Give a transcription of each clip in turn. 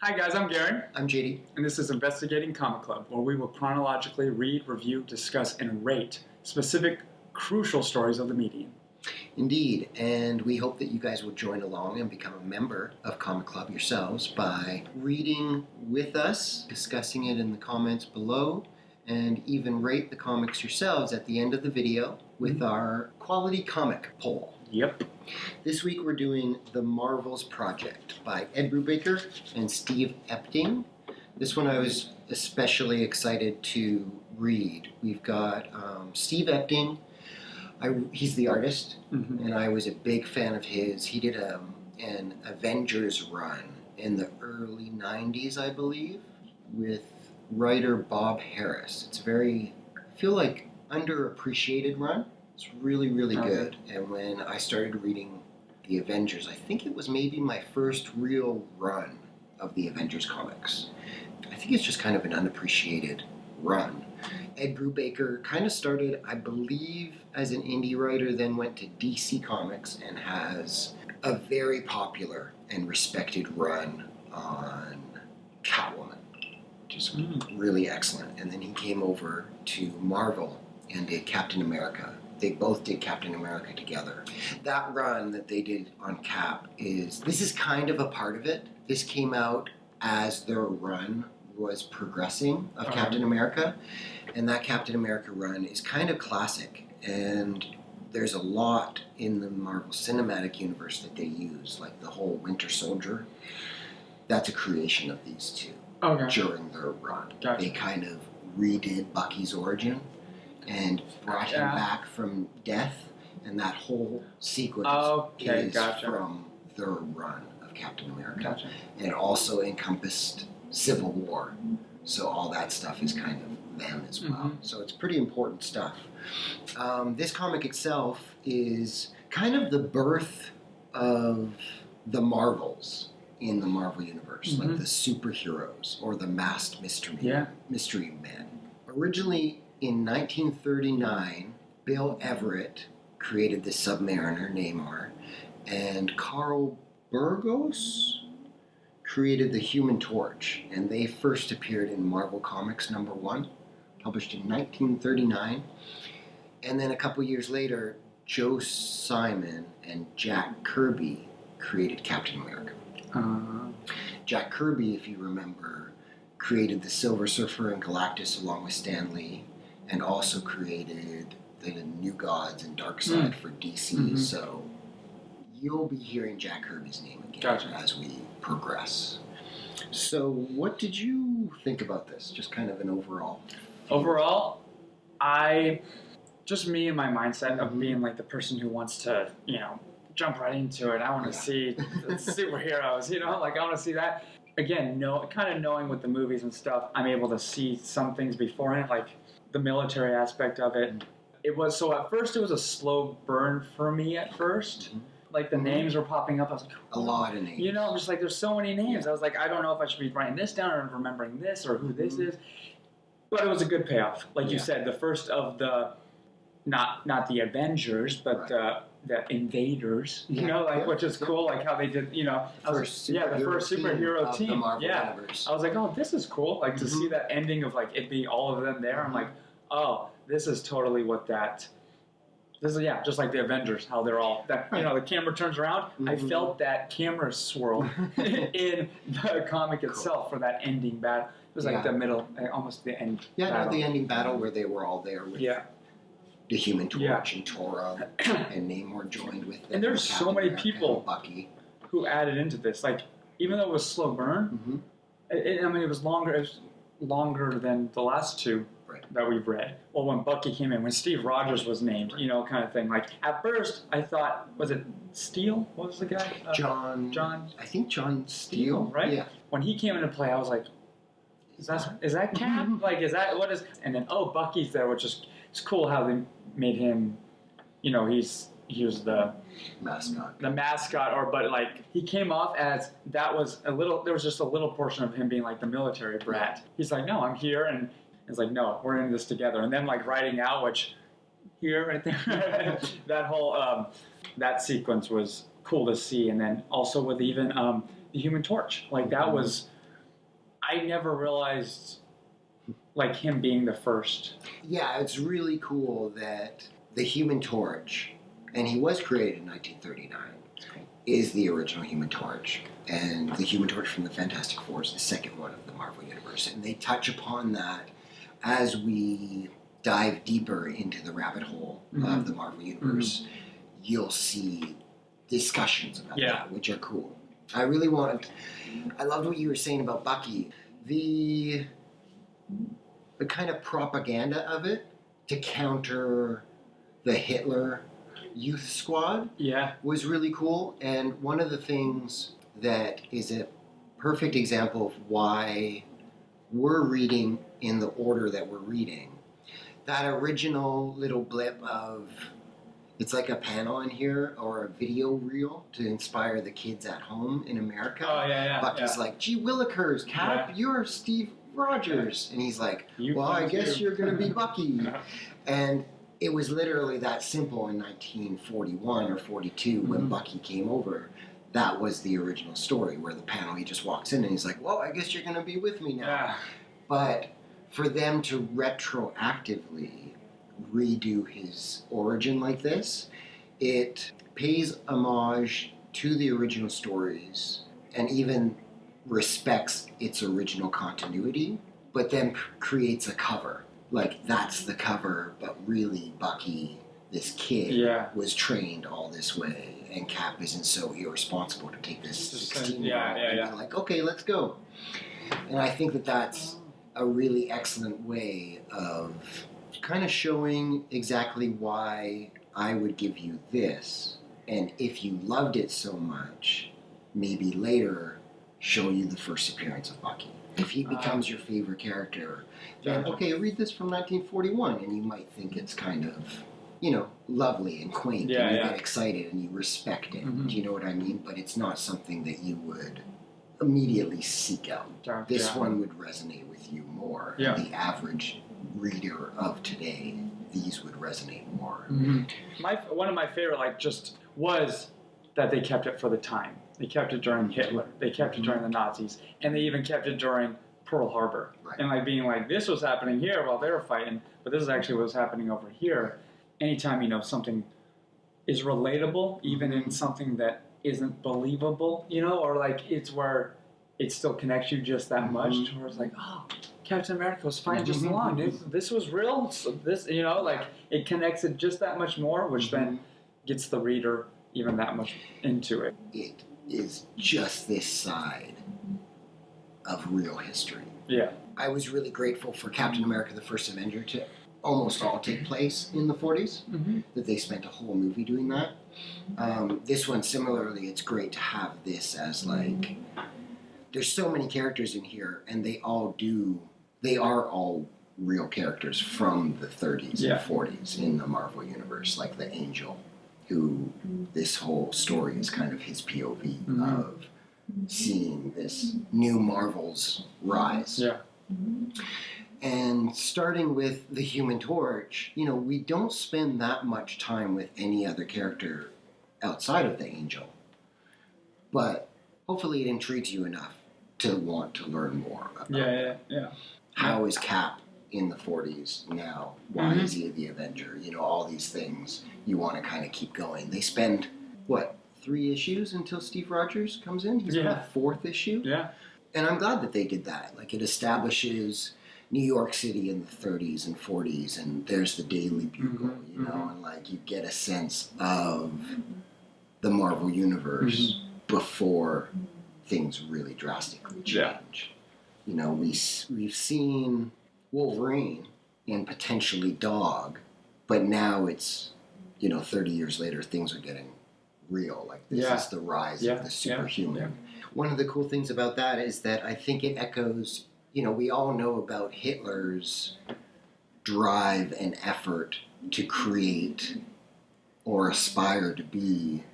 Hi guys, I'm Garen. I'm JD. And this is Investigating Comic Club, where we will chronologically read, review, discuss, and rate specific crucial stories of the medium. Indeed, and we hope that you guys will join along and become a member of Comic Club yourselves by reading with us, discussing it in the comments below, and even rate the comics yourselves at the end of the video with our quality comic poll. Yep. This week we're doing The Marvels Project by Ed Brubaker and Steve Epting. This one I was especially excited to read. We've got Steve Epting. He's the artist, and I was a big fan of his. He did an Avengers run in the early 90s, I believe, with writer Bob Harris. It's I feel like, underappreciated run. It's really, really good. And when I started reading the Avengers, I think it was maybe my first real run of the Avengers comics. I think it's just kind of an unappreciated run. Ed Brubaker kind of started, I believe, as an indie writer, then went to DC Comics and has a very popular and respected run on Catwoman, which is really excellent. And then he came over to Marvel and did Captain America. They both did Captain America together. That run that they did on Cap this is kind of a part of it. This came out as their run was progressing of Captain America, and that Captain America run is kind of classic, and there's a lot in the Marvel Cinematic Universe that they use, like the whole Winter Soldier. That's a creation of these two during their run. Gotcha. They kind of redid Bucky's origin and brought him back from death, and that whole sequence is from their run of Captain America. Gotcha. And it also encompassed Civil War, so all that stuff is kind of them as well. So it's pretty important stuff. This comic itself is kind of the birth of the Marvels in the Marvel Universe, like the superheroes or the masked mystery men. Originally, in 1939, Bill Everett created the Submariner, Namor, and Carl Burgos created the Human Torch, and they first appeared in Marvel Comics #1, published in 1939. And then a couple years later, Joe Simon and Jack Kirby created Captain America. Jack Kirby, if you remember, created the Silver Surfer and Galactus along with Stan Lee, and also created the New Gods and Darkseid for DC. So you'll be hearing Jack Kirby's name again as we progress. So what did you think about this? Just kind of an overall feeling. Overall, just me and my mindset of being like the person who wants to, jump right into it. I want to see the superheroes, like I want to see that. Again, kind of knowing with the movies and stuff, I'm able to see some things beforehand, like the military aspect of it. At first it was a slow burn for me at first. Like the names were popping up. I was like, a lot of names. I'm just like, there's so many names. I was like, I don't know if I should be writing this down or remembering this or who this is. But it was a good payoff. Like you said, the first of the, not the Avengers, but the Invaders, which is cool, like how they did, the first superhero team. The Marvel Universe. I was like, oh, this is cool. Like to see that ending of like it being all of them there. I'm like, oh, this is totally what this is, just like the Avengers, how they're all, the camera turns around. I felt that camera swirl in the comic itself for that ending battle. It was like the middle, almost the end battle. The ending battle where they were all there with the Human Torch and Tora and Namor joined with them. And there's so many people who added into this. Like, even though it was slow burn, it was longer. It was longer than the last two that we've read. Well, when Bucky came in, when Steve Rogers was named, kind of thing. Like, at first, I thought, was it Steele? What was the guy? John. I think John Steele, right? Yeah. When he came into play, I was like, is that Cap? Like, is that what is? And then Bucky's there, which is it's cool how they made him. He was the mascot. The mascot, but like he came off as that was a little. There was just a little portion of him being like the military brat. He's like, no, I'm here, and it's like, no, we're in this together. And then like writing out, which here, right there, that whole that sequence was cool to see. And then also with even the Human Torch, like that was I never realized like him being the first. Yeah, it's really cool that the Human Torch, and he was created in 1939, is the original Human Torch. And the Human Torch from the Fantastic Four is the second one of the Marvel Universe. And they touch upon that as we dive deeper into the rabbit hole of the Marvel Universe. You'll see discussions about that, which are cool. I loved what you were saying about Bucky. The kind of propaganda of it to counter the Hitler youth squad was really cool. And one of the things that is a perfect example of why we're reading in the order that we're reading, that original little blip of, it's like a panel in here or a video reel to inspire the kids at home in America. Oh, yeah. Bucky's like, gee willikers, Cap, you're Steve Rogers. And he's like, well, I guess you're going to be Bucky. And it was literally that simple in 1941 or 42 when Bucky came over. That was the original story where the panel, he just walks in and he's like, well, I guess you're going to be with me now. Yeah. But for them to retroactively redo his origin like this, it pays homage to the original stories and even respects its original continuity, but then creates a cover. Like, that's the cover, but really Bucky, this kid, was trained all this way, and Cap isn't so irresponsible to take this 16-year-old and be like, okay, let's go. And I think that that's a really excellent way of kind of showing exactly why I would give you this, and if you loved it so much, maybe later show you the first appearance of Bucky. If he becomes your favorite character, then okay, read this from 1941, and you might think it's kind of, lovely and quaint, and you get excited and you respect it. Do you know what I mean? But it's not something that you would immediately seek out. This one would resonate with you more. The average reader of today, these would resonate more. One of my favorite, was that they kept it for the time. They kept it during Hitler. They kept it during the Nazis, and they even kept it during Pearl Harbor. And being like, this was happening here while they were fighting, but this is actually what was happening over here. Anytime something is relatable, even in something that isn't believable, or it's where it still connects you just that much, to where it's like, oh, Captain America was fighting just along. This was real. So this, it connects it just that much more, which then gets the reader even that much into it. It is just this side of real history. I was really grateful for Captain America: The First Avenger to almost all take place in the 40s, that they spent a whole movie doing that. This one, similarly, it's great to have this as there's so many characters in here, and they are all real characters from the 30s and 40s in the Marvel Universe, like the Angel, who this whole story is kind of his POV of seeing this new Marvel's rise. And starting with the Human Torch, we don't spend that much time with any other character outside of the Angel. But hopefully it intrigues you enough to want to learn more about how is Cap in the 40s now? Why is he the Avenger? All these things you want to kind of keep going. They spend, 3 issues until Steve Rogers comes in? He's on the 4th issue? And I'm glad that they did that. It establishes New York City in the 30s and 40s, and there's the Daily Bugle, and you get a sense of the Marvel Universe before things really drastically change. We've seen Wolverine and potentially Dog, but now it's 30 years later, things are getting real. This is the rise of the superhuman. One of the cool things about that is that I think it echoes, we all know about Hitler's drive and effort to create or aspire to be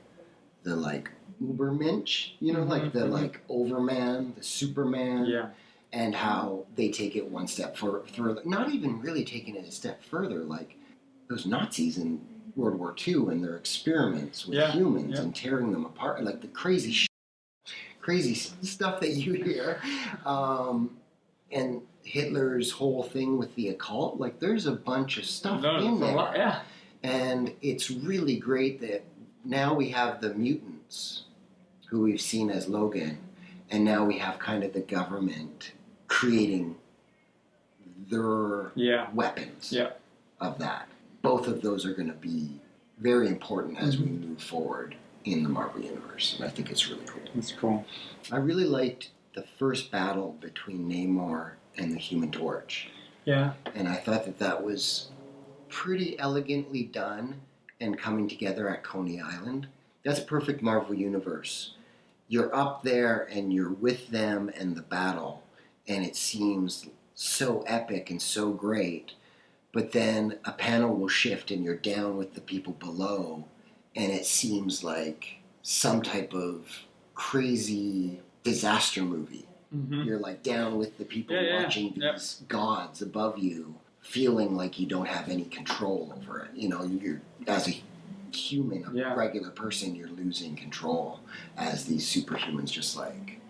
the Ubermensch, the Overman, the Superman, and how they take it one step further. Not even really taking it a step further, those Nazis in World War II and their experiments with humans and tearing them apart, the crazy crazy stuff that you hear. And Hitler's whole thing with the occult, like there's a bunch of stuff in there. Yeah. And it's really great that now we have the mutants who we've seen as Logan, and now we have kind of the government creating their weapons of that. Both of those are going to be very important as we move forward in the Marvel Universe, and I think it's really cool. It's cool. I really liked the first battle between Namor and the Human Torch. Yeah. And I thought that that was pretty elegantly done and coming together at Coney Island. That's perfect Marvel Universe. You're up there and you're with them and the battle, and it seems so epic and so great, but then a panel will shift and you're down with the people below, and it seems like some type of crazy disaster movie. You're like down with the people watching these gods above you, feeling like you don't have any control over it. You know, you're, as a human, a regular person, you're losing control as these superhumans just like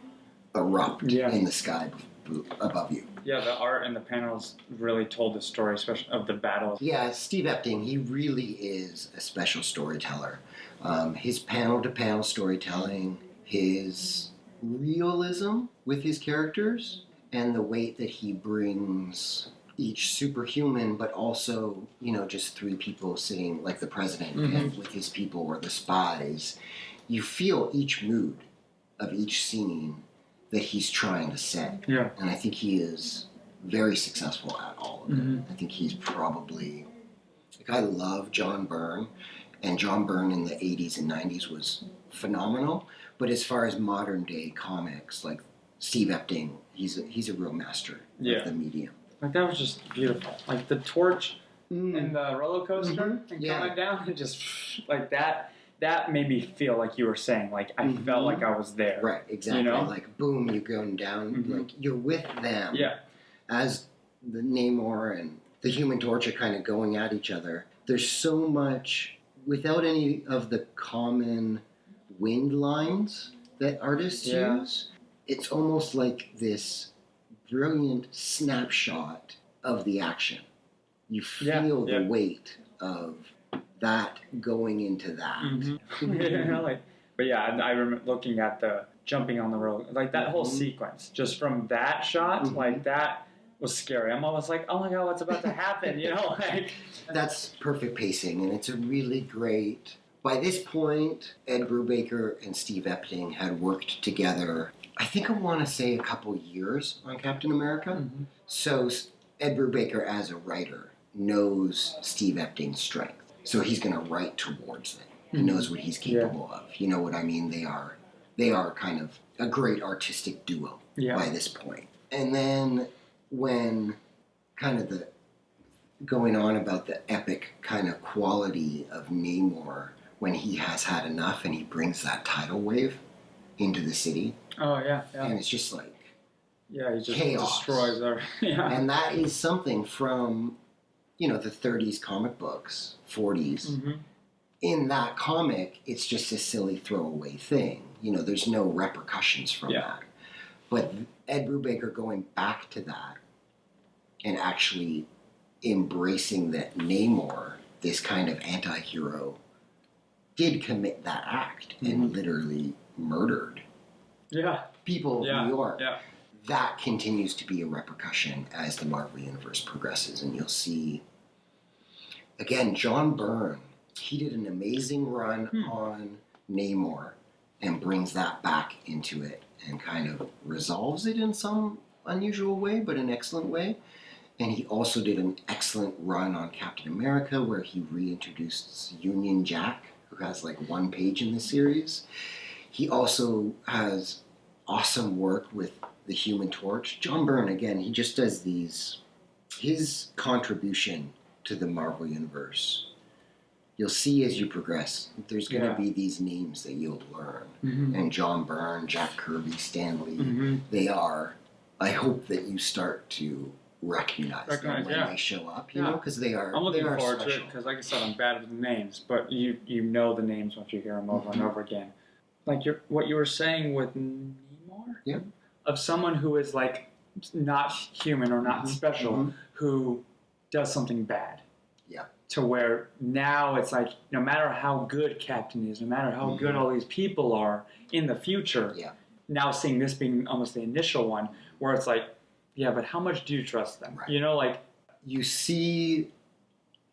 erupt in the sky above you. Yeah, the art and the panels really told the story, especially of the battles. Yeah, Steve Epting, he really is a special storyteller. His panel-to-panel storytelling, his realism with his characters, and the weight that he brings each superhuman, but also, you know, just three people sitting like the president and with his people or the spies. You feel each mood of each scene that he's trying to set. Yeah. And I think he is very successful at all of it. I think he's probably, like, I love John Byrne, and John Byrne in the 80s and 90s was phenomenal. But as far as modern day comics, like Steve Epting, he's a real master of the medium. Like, that was just beautiful. Like the torch and the roller coaster and coming down, and just like that. That made me feel like you were saying, like I felt like I was there. Right, exactly. You know? Like boom, you're going down. Like you're with them. Yeah. As the Namor and the Human Torch are kind of going at each other. There's so much without any of the common wind lines that artists use. It's almost like this brilliant snapshot of the action. You feel the weight of that going into that. But yeah, I remember looking at the jumping on the road, like that whole sequence, just from that shot, like that was scary. I'm almost like, oh my god, what's about to happen? You know, like that's perfect pacing, and it's a really great. By this point, Ed Brubaker and Steve Epting had worked together, I think I want to say a couple years on Captain America. So Ed Brubaker, as a writer, knows Steve Epting's strength. So he's going to write towards them. He knows what he's capable of. You know what I mean? They are kind of a great artistic duo by this point. And then when kind of the going on about the epic kind of quality of Namor, when he has had enough and he brings that tidal wave into the city. Oh, yeah. And it's just like he just chaos. Destroys everything. And that is something from, you know, the 30s comic books, 40s. In that comic, it's just a silly throwaway thing. You know, there's no repercussions from that. But Ed Brubaker going back to that and actually embracing that Namor, this kind of anti-hero, did commit that act and literally murdered people of New York. That continues to be a repercussion as the Marvel Universe progresses. And you'll see, again, John Byrne, he did an amazing run on Namor and brings that back into it and kind of resolves it in some unusual way, but an excellent way. And he also did an excellent run on Captain America where he reintroduced Union Jack, who has like one page in the series. He also has awesome work with the Human Torch. John Byrne, again, he just does these, his contribution to the Marvel Universe. You'll see as you progress, there's going to be these names that you'll learn. And John Byrne, Jack Kirby, Stan Lee, they are, I hope that you start to recognize them when they show up, you know, because they are. I'm looking forward special. to it because, like I said, I'm bad with names, but you know the names once you hear them over and over again. Like what you were saying with Yeah. of someone who is like not human or not special, who does something bad. Yeah. To where now it's like, no matter how good Captain is, no matter how good all these people are in the future, now seeing this being almost the initial one, where it's like, yeah, but how much do you trust them? Right. You know, like... You see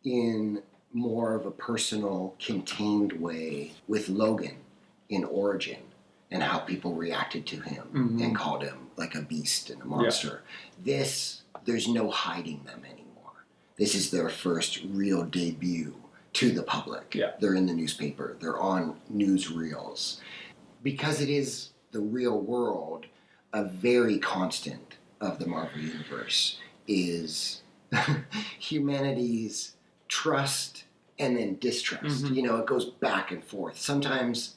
in more of a personal, contained way with Logan in Origin and how people reacted to him and called him like a beast and a monster. This, there's no hiding them anymore. This is their first real debut to the public. Yeah. They're in the newspaper. They're on newsreels. Because it is the real world, a very constant of the Marvel Universe is humanity's trust and then distrust. You know, it goes back and forth, sometimes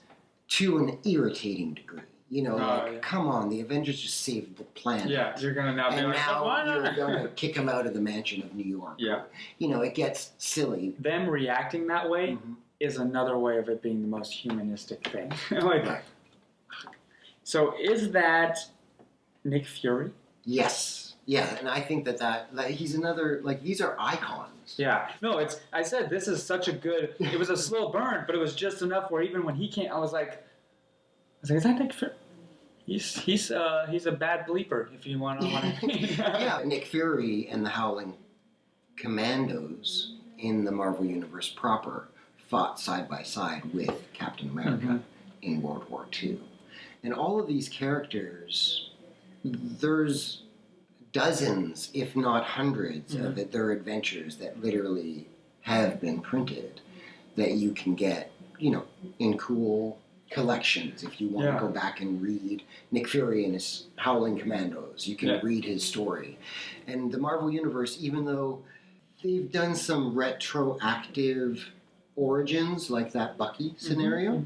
to an irritating degree. You know, come on, the Avengers just saved the planet. Yeah, you're going to now be like, now you're going to kick them out of the mansion of New York. Yeah. You know, it gets silly. Them reacting that way is another way of it being the most humanistic thing. Like, so is that Nick Fury? Yes. Yeah, and I think that like, he's another, like, these are icons. Yeah. No, I said this is such a good, it was a slow burn, but it was just enough where even when he came, I was like, is that Nick Fury? He's a bad bleeper, if you want to know what I mean. Yeah, Nick Fury and the Howling Commandos in the Marvel Universe proper fought side by side with Captain America in World War II. And all of these characters, there's dozens, if not hundreds, of their adventures that literally have been printed that you can get, you know, in cool collections if you want to go back and read Nick Fury and his Howling Commandos. You can read his story. And the Marvel Universe, even though they've done some retroactive origins like that Bucky scenario,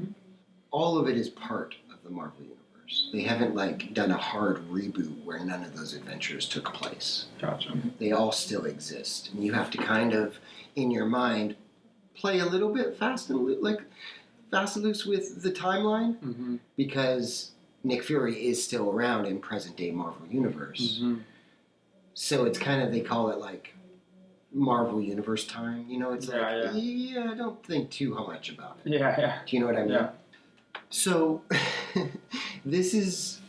all of it is part of the Marvel Universe. They haven't like done a hard reboot where none of those adventures took place. Gotcha. They all still exist. And you have to kind of, in your mind, play a little bit fast and loose with the timeline because Nick Fury is still around in present day Marvel Universe. So it's kind of, they call it like Marvel Universe time. You know, it's I don't think too much about it. Yeah. Do you know what I mean? Yeah. So this is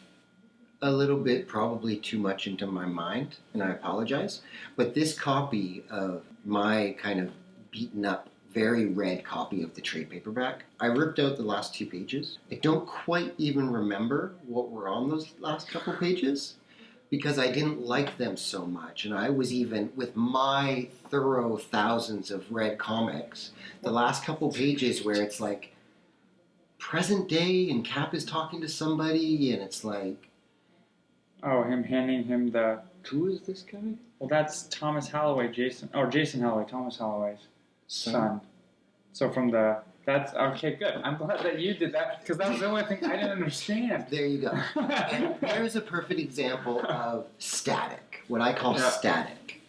a little bit probably too much into my mind, and I apologize. But this copy of my kind of beaten up, very red copy of the trade paperback, I ripped out the last 2 pages. I don't quite even remember what were on those last couple pages because I didn't like them so much. And I was even, with my thorough thousands of read comics, the last couple pages where it's like present day and Cap is talking to somebody and it's like... Oh, him handing him the... Who is this guy? Well, that's Thomas Holloway, Jason Holloway, Thomas Holloway's son. So from the... That's... Okay, good. I'm glad that you did that, because that was the only thing I didn't understand. There you go. And there's a perfect example of static, what I call static.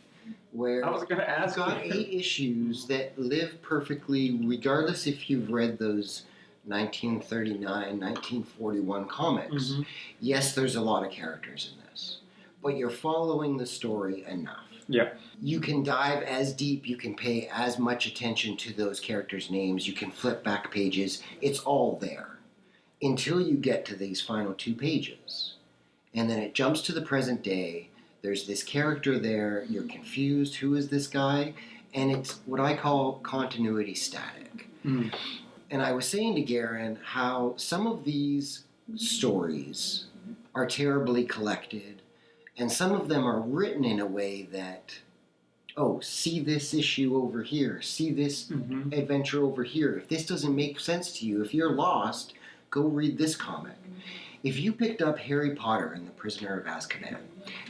Where I was going to ask you've got 8 issues that live perfectly, regardless if you've read those 1939, 1941 comics. Yes, there's a lot of characters in this, but you're following the story enough. Yeah. You can dive as deep, you can pay as much attention to those characters' names, you can flip back pages, it's all there. Until you get to these final 2 pages. And then it jumps to the present day, there's this character there, you're confused, who is this guy? And it's what I call continuity static. And I was saying to Garen how some of these stories are terribly collected, and some of them are written in a way that, oh, see this issue over here, see this adventure over here. If this doesn't make sense to you, if you're lost, go read this comic. If you picked up Harry Potter and the Prisoner of Azkaban,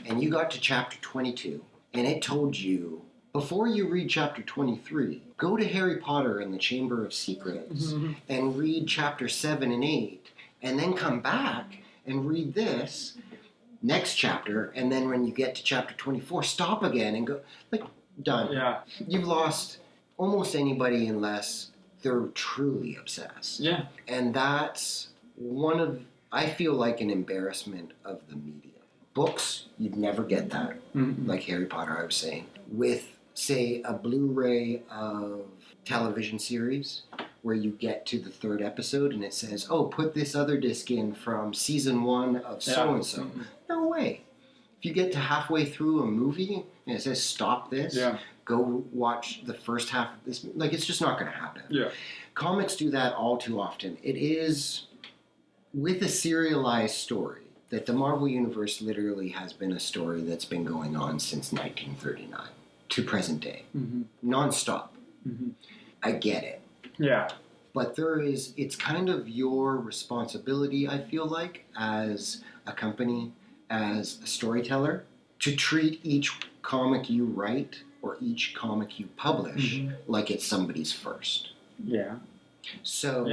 and you got to chapter 22, and it told you, before you read chapter 23, go to Harry Potter and the Chamber of Secrets and read chapter 7 and 8, and then come back and read this next chapter, and then when you get to chapter 24, stop again and go, like, done. Yeah. You've lost almost anybody unless they're truly obsessed. Yeah. And that's one of, I feel like an embarrassment of the medium. Books, you'd never get that. Mm-hmm. Like Harry Potter, I was saying. With, say, a Blu-ray of television series where you get to the 3rd episode and it says, oh, put this other disc in from season 1 of so-and-so. Mm-hmm. No way. If you get to halfway through a movie and it says, stop this, go watch the first half of this. Like, it's just not going to happen. Yeah. Comics do that all too often. It is with a serialized story that the Marvel Universe literally has been a story that's been going on since 1939 to present day. Mm-hmm. Non-stop. Mm-hmm. I get it. Yeah. But it's kind of your responsibility, I feel like, as a company, as a storyteller, to treat each comic you write or each comic you publish like it's somebody's first. Yeah. So,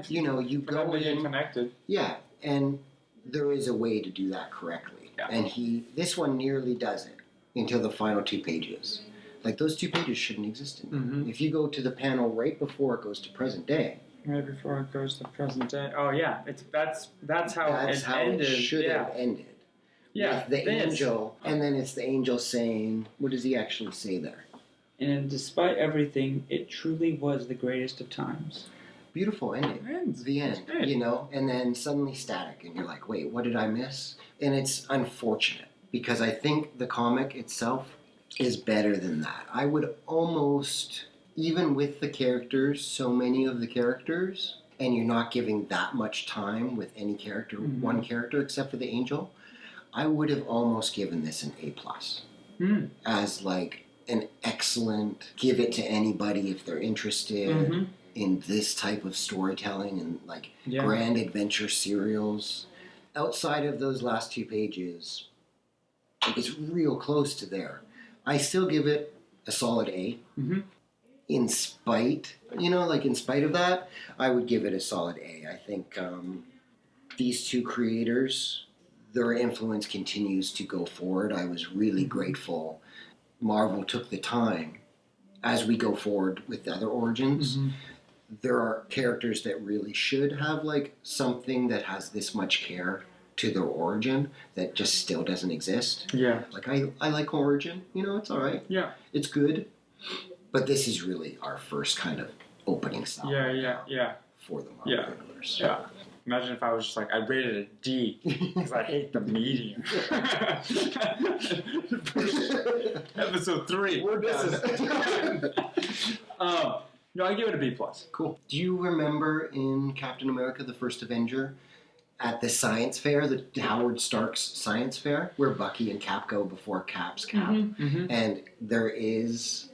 you know, you For go them in... connected. Yeah, and there is a way to do that correctly. Yeah. And this one nearly does it until the final 2 pages. Like, those 2 pages shouldn't exist in there. Mm-hmm. If you go to the panel right before it goes to present day... Right before it goes to present day. Oh, yeah. That's how it should have ended. Yeah. With the angel, and then it's the angel saying... What does he actually say there? And despite everything, it truly was the greatest of times. Beautiful ending. The end, you know, and then suddenly static, and you're like, wait, what did I miss? And it's unfortunate, because I think the comic itself is better than that. I would almost, even with the characters, so many of the characters, and you're not giving that much time with any character, one character, except for the angel, I would have almost given this an A+. As like an excellent, give it to anybody if they're interested in this type of storytelling and like grand adventure serials. Outside of those last 2 pages, like, it's real close to there. I still give it a solid A. In spite of that, I would give it a solid A. I think these 2 creators, their influence continues to go forward. I was really grateful Marvel took the time as we go forward with the other origins. There are characters that really should have like something that has this much care to their origin that just still doesn't exist. Yeah. Like I like Origin, you know, it's all right. Yeah. It's good. But this is really our first kind of opening salvo for the Marvel Universe. Yeah. Imagine if I was just like, I rated a D because I hate the medium. Episode 3. No, I give it a B+. Cool. Do you remember in Captain America, the First Avenger, at the science fair, the Howard Stark's science fair, where Bucky and Cap go before Cap's Cap, and there is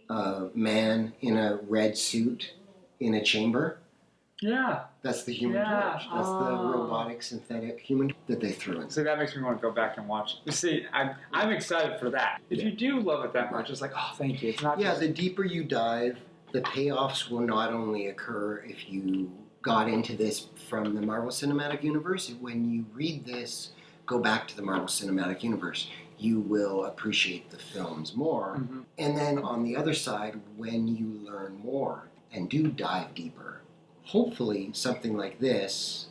a man in a red suit in a chamber? Yeah. That's the Human Torch. That's the robotic synthetic human that they threw in. See, that makes me want to go back and watch it. You see, I'm excited for that. If you do love it that much, it's like, oh, thank you. It's not just... the deeper you dive, the payoffs will not only occur if you got into this from the Marvel Cinematic Universe. When you read this, go back to the Marvel Cinematic Universe, you will appreciate the films more. And then on the other side, when you learn more and do dive deeper, hopefully something like this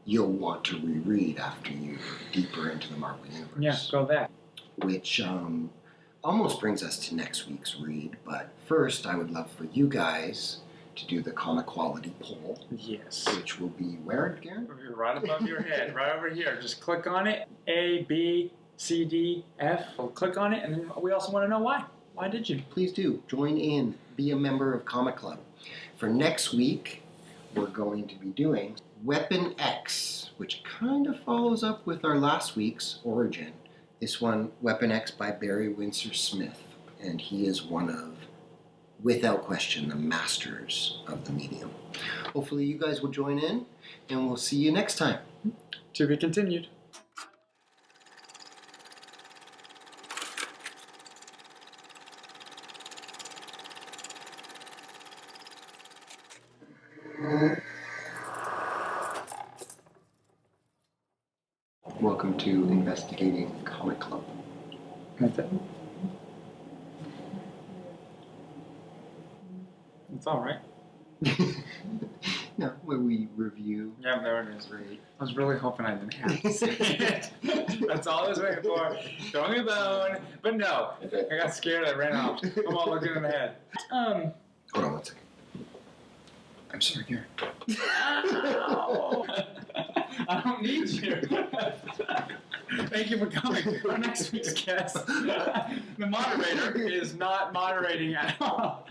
you'll want to reread after you're deeper into the Marvel Universe. Yeah, go back. Which almost brings us to next week's read, but first I would love for you guys to do the comic quality poll. Yes. Which will be where, Garen? Right above your head, right over here. Just click on it. A, B, C, D, F. We'll click on it, and then we also want to know why. Why did you? Please do. Join in. Be a member of Comic Club. For next week, we're going to be doing Weapon X, which kind of follows up with our last week's Origin. This one, Weapon X by Barry Windsor Smith. And he is one of, without question, the masters of the medium. Hopefully you guys will join in, and we'll see you next time. To be continued. Welcome to Investigating Comic Club. That's it. It's all right. No, where we review. Yeah, there it is. Great. I was really hoping I didn't have to say it. That's all I was waiting for. Throw me a bone. But no, I got scared. I ran off. I'm all looking in the head. Hold on 1 second. I'm sorry, Gary. Ow. I don't need you. Thank you for coming. Our next week's guest, the moderator, is not moderating at all.